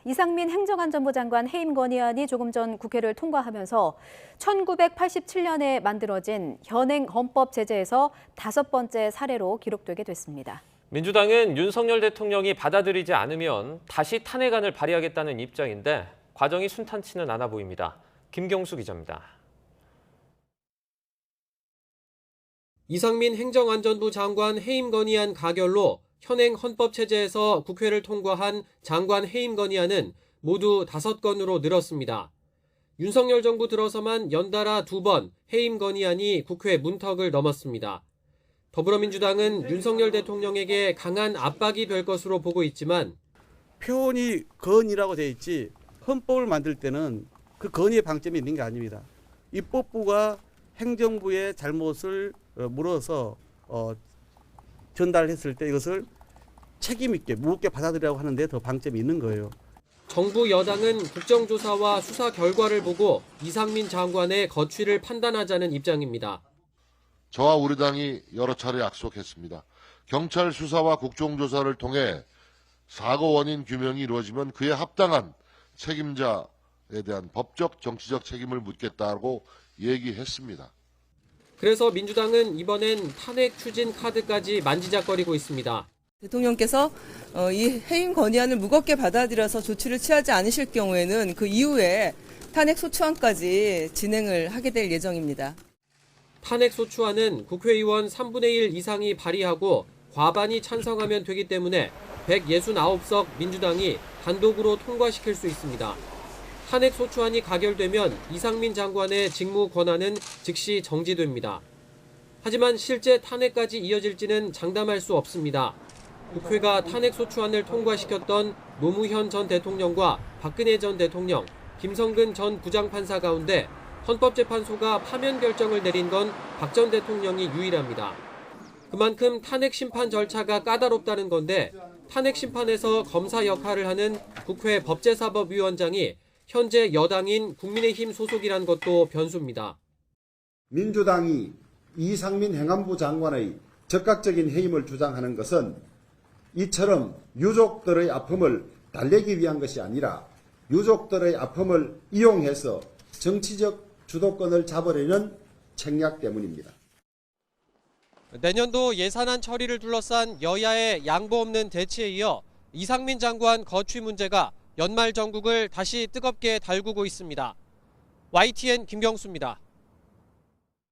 이상민 행정안전부 장관 해임 건의안이 조금 전 국회를 통과하면서 1987년에 만들어진 현행 헌법 제재에서 5번째 사례로 기록되게 됐습니다. 민주당은 윤석열 대통령이 받아들이지 않으면 다시 탄핵안을 발의하겠다는 입장인데 과정이 순탄치는 않아 보입니다. 김경수 기자입니다. 이상민 행정안전부 장관 해임 건의안 가결로 현행 헌법 체제에서 국회를 통과한 장관 해임 건의안은 모두 5건으로 늘었습니다. 윤석열 정부 들어서만 연달아 2번 해임 건의안이 국회 문턱을 넘었습니다. 더불어민주당은 윤석열 대통령에게 강한 압박이 될 것으로 보고 있지만 표현이 건의라고 돼 있지 헌법을 만들 때는 그 건의의 방점이 있는 게 아닙니다. 입법부가 행정부의 잘못을 물어서 전달했을 때 이것을 책임 있게 무겁게 받아들이라고 하는데 더 방점이 있는 거예요. 정부 여당은 국정조사와 수사 결과를 보고 이상민 장관의 거취를 판단하자는 입장입니다. 저와 우리 당이 여러 차례 약속했습니다. 경찰 수사와 국정조사를 통해 사고 원인 규명이 이루어지면 그에 합당한 책임자에 대한 법적, 정치적 책임을 묻겠다고 얘기했습니다. 그래서 민주당은 이번엔 탄핵 추진 카드까지 만지작거리고 있습니다. 대통령께서 이 해임 건의안을 무겁게 받아들여서 조치를 취하지 않으실 경우에는 그 이후에 탄핵 소추안까지 진행을 하게 될 예정입니다. 탄핵 소추안은 국회의원 3분의 1 이상이 발의하고 과반이 찬성하면 되기 때문에 169석 민주당이 단독으로 통과시킬 수 있습니다. 탄핵 소추안이 가결되면 이상민 장관의 직무 권한은 즉시 정지됩니다. 하지만 실제 탄핵까지 이어질지는 장담할 수 없습니다. 국회가 탄핵 소추안을 통과시켰던 노무현 전 대통령과 박근혜 전 대통령, 김성근 전 부장판사 가운데 헌법재판소가 파면 결정을 내린 건 박 전 대통령이 유일합니다. 그만큼 탄핵 심판 절차가 까다롭다는 건데 탄핵 심판에서 검사 역할을 하는 국회 법제사법위원장이 현재 여당인 국민의힘 소속이란 것도 변수입니다. 민주당이 이상민 행안부 장관의 적극적인 해임을 주장하는 것은 이처럼 유족들의 아픔을 달래기 위한 것이 아니라 유족들의 아픔을 이용해서 정치적 주도권을 잡으려는 책략 때문입니다. 내년도 예산안 처리를 둘러싼 여야의 양보 없는 대치에 이어 이상민 장관 거취 문제가 연말 전국을 다시 뜨겁게 달구고 있습니다. YTN 김경수입니다.